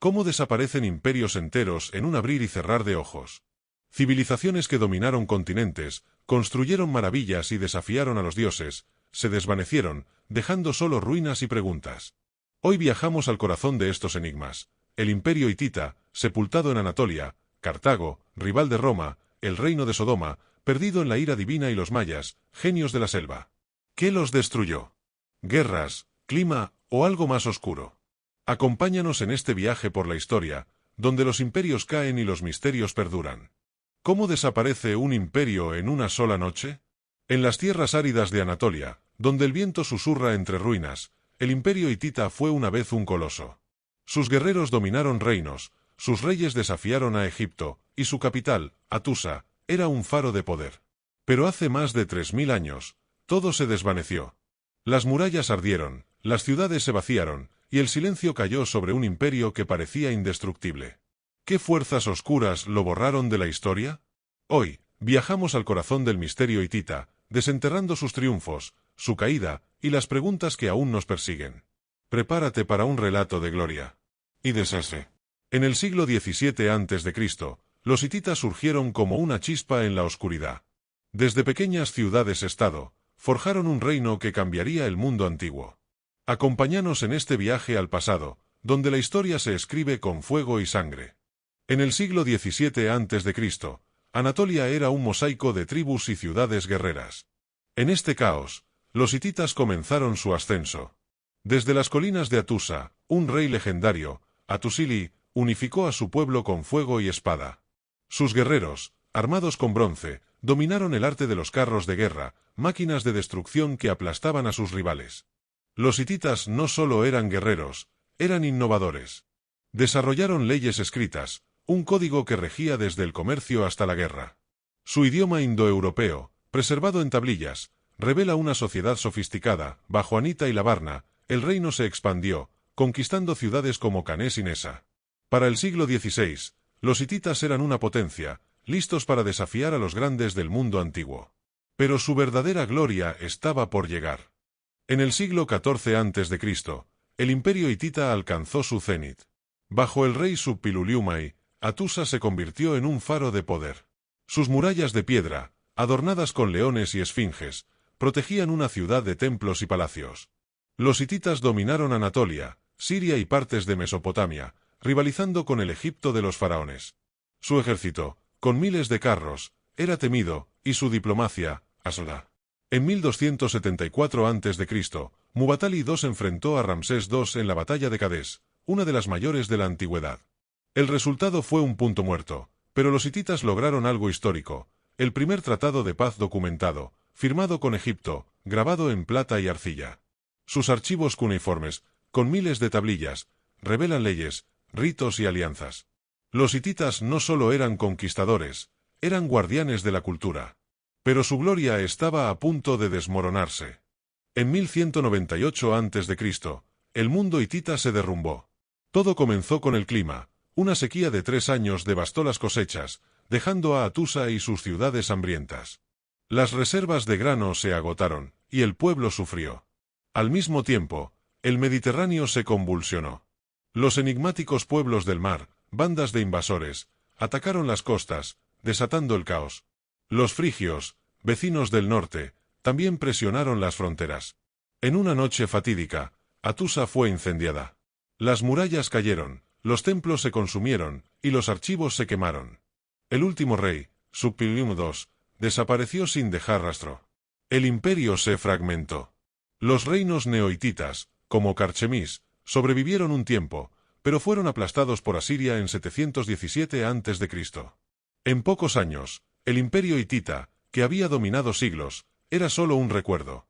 Cómo desaparecen imperios enteros en un abrir y cerrar de ojos. Civilizaciones que dominaron continentes, construyeron maravillas y desafiaron a los dioses, se desvanecieron, dejando solo ruinas y preguntas. Hoy viajamos al corazón de estos enigmas. El imperio hitita, sepultado en Anatolia, Cartago, rival de Roma, el reino de Sodoma, perdido en la ira divina y los mayas, genios de la selva. ¿Qué los destruyó? ¿Guerras, clima o algo más oscuro? Acompáñanos en este viaje por la historia, donde los imperios caen y los misterios perduran. ¿Cómo desaparece un imperio en una sola noche? En las tierras áridas de Anatolia, donde el viento susurra entre ruinas, el imperio hitita fue una vez un coloso. Sus guerreros dominaron reinos, sus reyes desafiaron a Egipto, y su capital, Atusa, era un faro de poder. Pero hace más de 3000 años, todo se desvaneció. Las murallas ardieron, las ciudades se vaciaron, y el silencio cayó sobre un imperio que parecía indestructible. ¿Qué fuerzas oscuras lo borraron de la historia? Hoy, viajamos al corazón del misterio hitita, desenterrando sus triunfos, su caída, y las preguntas que aún nos persiguen. Prepárate para un relato de gloria y desastre. En el siglo XVII a.C., los hititas surgieron como una chispa en la oscuridad. Desde pequeñas ciudades-estado, forjaron un reino que cambiaría el mundo antiguo. Acompáñanos en este viaje al pasado, donde la historia se escribe con fuego y sangre. En el siglo XVII a.C., Anatolia era un mosaico de tribus y ciudades guerreras. En este caos, los hititas comenzaron su ascenso. Desde las colinas de Atusa, un rey legendario, Atusili, unificó a su pueblo con fuego y espada. Sus guerreros, armados con bronce, dominaron el arte de los carros de guerra, máquinas de destrucción que aplastaban a sus rivales. Los hititas no solo eran guerreros, eran innovadores. Desarrollaron leyes escritas, un código que regía desde el comercio hasta la guerra. Su idioma indoeuropeo, preservado en tablillas, revela una sociedad sofisticada. Bajo Anita y Labarna, el reino se expandió, conquistando ciudades como Canés y Nesa. Para el siglo XVI, los hititas eran una potencia, listos para desafiar a los grandes del mundo antiguo. Pero su verdadera gloria estaba por llegar. En el siglo XIV a.C., el imperio hitita alcanzó su cenit. Bajo el rey Suppiluliuma, Atusa se convirtió en un faro de poder. Sus murallas de piedra, adornadas con leones y esfinges, protegían una ciudad de templos y palacios. Los hititas dominaron Anatolia, Siria y partes de Mesopotamia, rivalizando con el Egipto de los faraones. Su ejército, con miles de carros, era temido, y su diplomacia, asola. En 1274 a.C., Muwatalli II enfrentó a Ramsés II en la batalla de Cadés, una de las mayores de la antigüedad. El resultado fue un punto muerto, pero los hititas lograron algo histórico, el primer tratado de paz documentado, firmado con Egipto, grabado en plata y arcilla. Sus archivos cuneiformes, con miles de tablillas, revelan leyes, ritos y alianzas. Los hititas no solo eran conquistadores, eran guardianes de la cultura. Pero su gloria estaba a punto de desmoronarse. En 1198 a.C., el mundo hitita se derrumbó. Todo comenzó con el clima. Una sequía de 3 años devastó las cosechas, dejando a Atusa y sus ciudades hambrientas. Las reservas de grano se agotaron, y el pueblo sufrió. Al mismo tiempo, el Mediterráneo se convulsionó. Los enigmáticos pueblos del mar, bandas de invasores, atacaron las costas, desatando el caos. Los frigios, vecinos del norte, también presionaron las fronteras. En una noche fatídica, Atusa fue incendiada. Las murallas cayeron, los templos se consumieron, y los archivos se quemaron. El último rey, Suppiluliuma II, desapareció sin dejar rastro. El imperio se fragmentó. Los reinos neohititas, como Carchemís, sobrevivieron un tiempo, pero fueron aplastados por Asiria en 717 a.C. En pocos años, el imperio hitita, que había dominado siglos, era solo un recuerdo.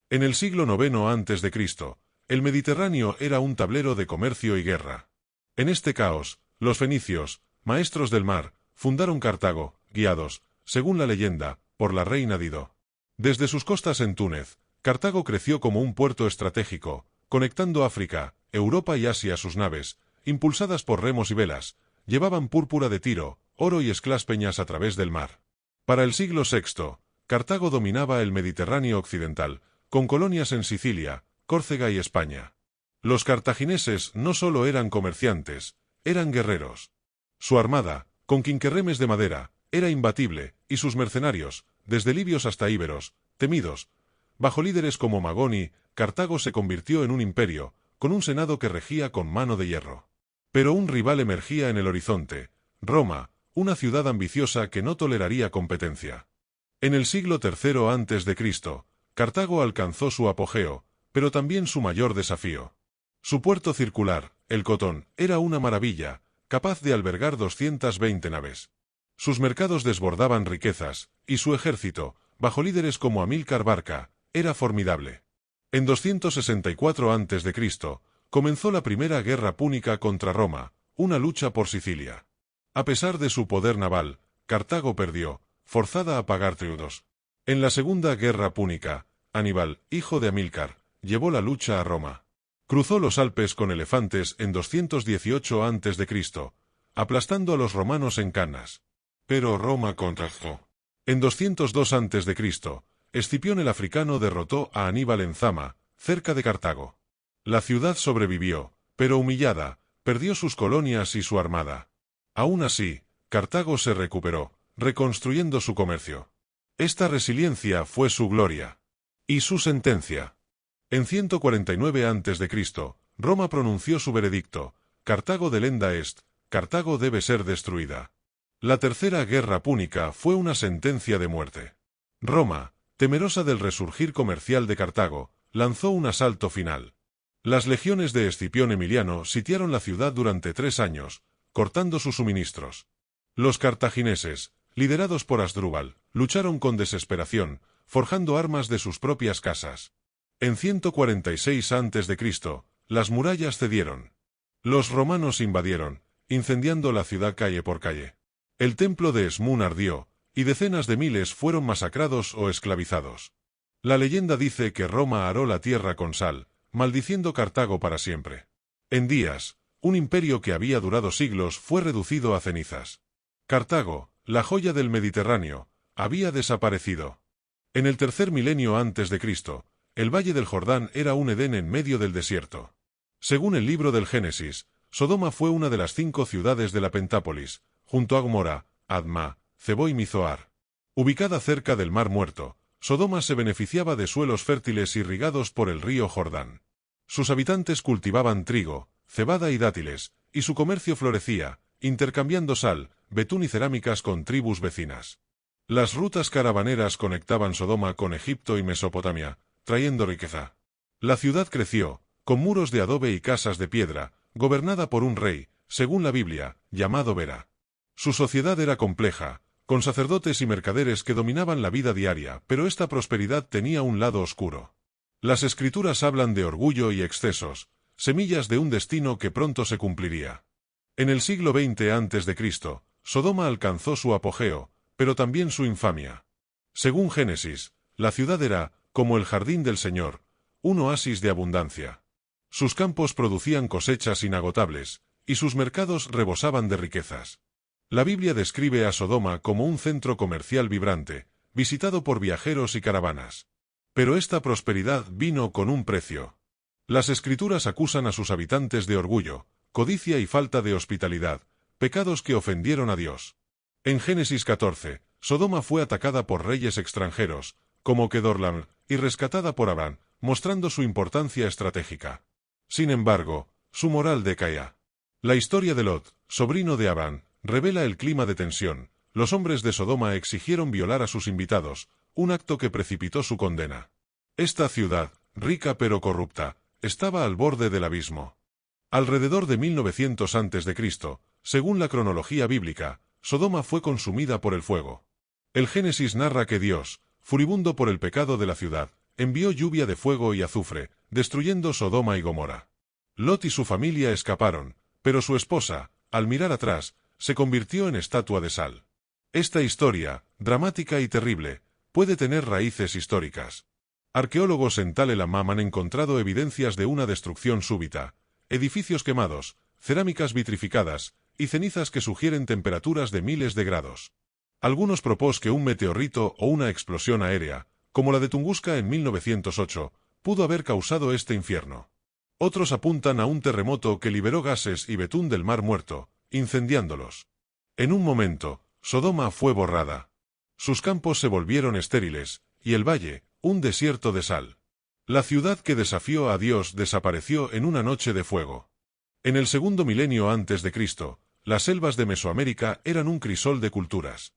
En el siglo IX a.C., el Mediterráneo era un tablero de comercio y guerra. En este caos, los fenicios, maestros del mar, fundaron Cartago, guiados, según la leyenda, por la reina Dido. Desde sus costas en Túnez, Cartago creció como un puerto estratégico, conectando África, Europa y Asia. Sus naves, impulsadas por remos y velas, llevaban púrpura de Tiro, oro y escláspeñas a través del mar. Para el siglo VI, Cartago dominaba el Mediterráneo occidental, con colonias en Sicilia, Córcega y España. Los cartagineses no solo eran comerciantes, eran guerreros. Su armada, con quinquerremes de madera, era imbatible, y sus mercenarios, desde libios hasta íberos, temidos. Bajo líderes como Magón, Cartago se convirtió en un imperio, con un senado que regía con mano de hierro. Pero un rival emergía en el horizonte: Roma, una ciudad ambiciosa que no toleraría competencia. En el siglo III a.C., Cartago alcanzó su apogeo, pero también su mayor desafío. Su puerto circular, el Cotón, era una maravilla, capaz de albergar 220 naves. Sus mercados desbordaban riquezas, y su ejército, bajo líderes como Amílcar Barca, era formidable. En 264 a.C., comenzó la primera guerra púnica contra Roma, una lucha por Sicilia. A pesar de su poder naval, Cartago perdió, forzada a pagar tributos. En la segunda guerra púnica, Aníbal, hijo de Amílcar, llevó la lucha a Roma. Cruzó los Alpes con elefantes en 218 a.C., aplastando a los romanos en Cannas. Pero Roma contrajo. En 202 a.C., Escipión el africano derrotó a Aníbal en Zama, cerca de Cartago. La ciudad sobrevivió, pero humillada, perdió sus colonias y su armada. Aún así, Cartago se recuperó, reconstruyendo su comercio. Esta resiliencia fue su gloria. Y su sentencia. En 149 a.C., Roma pronunció su veredicto: Cartago delenda est, Cartago debe ser destruida. La tercera guerra púnica fue una sentencia de muerte. Roma, temerosa del resurgir comercial de Cartago, lanzó un asalto final. Las legiones de Escipión Emiliano sitiaron la ciudad durante 3 años, cortando sus suministros. Los cartagineses, liderados por Asdrúbal, lucharon con desesperación, forjando armas de sus propias casas. En 146 a.C., las murallas cedieron. Los romanos invadieron, incendiando la ciudad calle por calle. El templo de Esmún ardió, y decenas de miles fueron masacrados o esclavizados. La leyenda dice que Roma aró la tierra con sal, maldiciendo Cartago para siempre. En días, un imperio que había durado siglos fue reducido a cenizas. Cartago, la joya del Mediterráneo, había desaparecido. En el tercer milenio antes de Cristo, el valle del Jordán era un Edén en medio del desierto. Según el libro del Génesis, Sodoma fue una de las 5 ciudades de la Pentápolis, junto a Gomorra, Adma, Cebo y Mizoar. Ubicada cerca del Mar Muerto, Sodoma se beneficiaba de suelos fértiles irrigados por el río Jordán. Sus habitantes cultivaban trigo, cebada y dátiles, y su comercio florecía, intercambiando sal, betún y cerámicas con tribus vecinas. Las rutas caravaneras conectaban Sodoma con Egipto y Mesopotamia, trayendo riqueza. La ciudad creció, con muros de adobe y casas de piedra, gobernada por un rey, según la Biblia, llamado Vera. Su sociedad era compleja, con sacerdotes y mercaderes que dominaban la vida diaria, pero esta prosperidad tenía un lado oscuro. Las escrituras hablan de orgullo y excesos, semillas de un destino que pronto se cumpliría. En el siglo XX a.C., Sodoma alcanzó su apogeo, pero también su infamia. Según Génesis, la ciudad era, como el jardín del Señor, un oasis de abundancia. Sus campos producían cosechas inagotables, y sus mercados rebosaban de riquezas. La Biblia describe a Sodoma como un centro comercial vibrante, visitado por viajeros y caravanas. Pero esta prosperidad vino con un precio. Las Escrituras acusan a sus habitantes de orgullo, codicia y falta de hospitalidad, pecados que ofendieron a Dios. En Génesis 14, Sodoma fue atacada por reyes extranjeros, como Kedorlaomer, y rescatada por Abraham, mostrando su importancia estratégica. Sin embargo, su moral decaía. La historia de Lot, sobrino de Abraham, revela el clima de tensión. Los hombres de Sodoma exigieron violar a sus invitados, un acto que precipitó su condena. Esta ciudad, rica pero corrupta, estaba al borde del abismo. Alrededor de 1900 a.C., según la cronología bíblica, Sodoma fue consumida por el fuego. El Génesis narra que Dios, furibundo por el pecado de la ciudad, envió lluvia de fuego y azufre, destruyendo Sodoma y Gomorra. Lot y su familia escaparon, pero su esposa, al mirar atrás, se convirtió en estatua de sal. Esta historia, dramática y terrible, puede tener raíces históricas. Arqueólogos en Tel el-Hammam han encontrado evidencias de una destrucción súbita, edificios quemados, cerámicas vitrificadas, y cenizas que sugieren temperaturas de miles de grados. Algunos proponen que un meteorito o una explosión aérea, como la de Tunguska en 1908, pudo haber causado este infierno. Otros apuntan a un terremoto que liberó gases y betún del Mar Muerto, incendiándolos. En un momento, Sodoma fue borrada. Sus campos se volvieron estériles, y el valle, un desierto de sal. La ciudad que desafió a Dios desapareció en una noche de fuego. En el segundo milenio antes de Cristo, las selvas de Mesoamérica eran un crisol de culturas.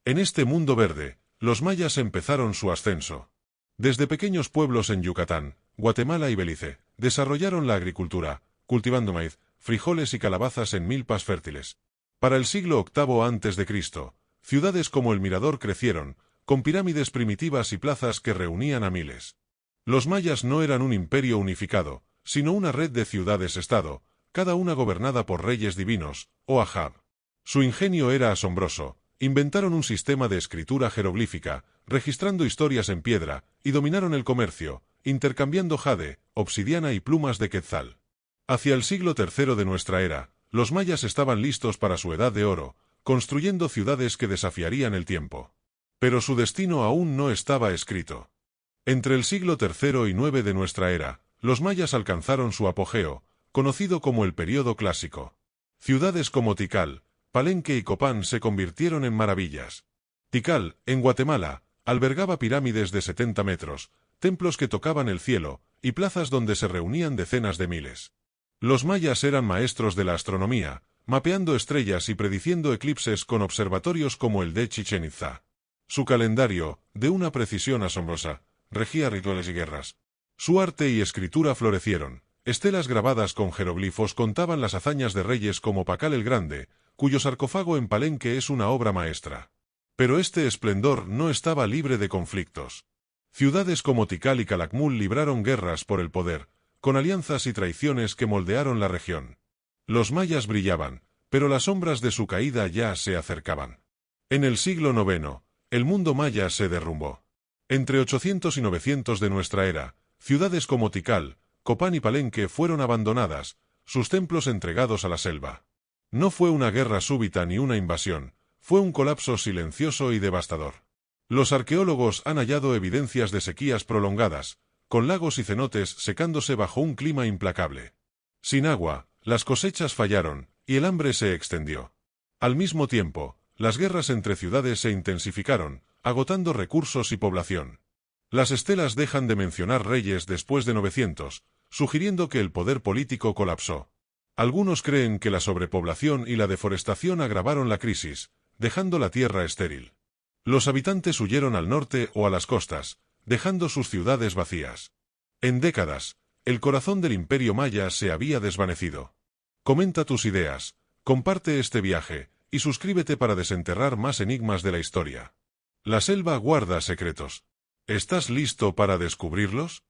En este mundo verde, los mayas empezaron su ascenso. Desde pequeños pueblos en Yucatán, Guatemala y Belice, desarrollaron la agricultura, cultivando maíz, frijoles y calabazas en milpas fértiles. Para el siglo VIII a.C., ciudades como El Mirador crecieron, con pirámides primitivas y plazas que reunían a miles. Los mayas no eran un imperio unificado, sino una red de ciudades-estado, cada una gobernada por reyes divinos, o Ahab. Su ingenio era asombroso. Inventaron un sistema de escritura jeroglífica, registrando historias en piedra, y dominaron el comercio, intercambiando jade, obsidiana y plumas de quetzal. Hacia el siglo III de nuestra era, los mayas estaban listos para su edad de oro, construyendo ciudades que desafiarían el tiempo. Pero su destino aún no estaba escrito. Entre el siglo III y IX de nuestra era, los mayas alcanzaron su apogeo, conocido como el período clásico. Ciudades como Tikal, Palenque y Copán se convirtieron en maravillas. Tikal, en Guatemala, albergaba pirámides de 70 metros, templos que tocaban el cielo, y plazas donde se reunían decenas de miles. Los mayas eran maestros de la astronomía, mapeando estrellas y prediciendo eclipses con observatorios como el de Chichén Itzá. Su calendario, de una precisión asombrosa, regía rituales y guerras. Su arte y escritura florecieron. Estelas grabadas con jeroglifos contaban las hazañas de reyes como Pacal el Grande, cuyo sarcófago en Palenque es una obra maestra. Pero este esplendor no estaba libre de conflictos. Ciudades como Tikal y Calakmul libraron guerras por el poder, con alianzas y traiciones que moldearon la región. Los mayas brillaban, pero las sombras de su caída ya se acercaban. En el siglo IX, el mundo maya se derrumbó. Entre 800 y 900 de nuestra era, ciudades como Tikal, Copán y Palenque fueron abandonadas, sus templos entregados a la selva. No fue una guerra súbita ni una invasión, fue un colapso silencioso y devastador. Los arqueólogos han hallado evidencias de sequías prolongadas, con lagos y cenotes secándose bajo un clima implacable. Sin agua, las cosechas fallaron, y el hambre se extendió. Al mismo tiempo, las guerras entre ciudades se intensificaron, agotando recursos y población. Las estelas dejan de mencionar reyes después de 900, sugiriendo que el poder político colapsó. Algunos creen que la sobrepoblación y la deforestación agravaron la crisis, dejando la tierra estéril. Los habitantes huyeron al norte o a las costas, dejando sus ciudades vacías. En décadas, el corazón del imperio maya se había desvanecido. Comenta tus ideas, comparte este viaje, y suscríbete para desenterrar más enigmas de la historia. La selva guarda secretos. ¿Estás listo para descubrirlos?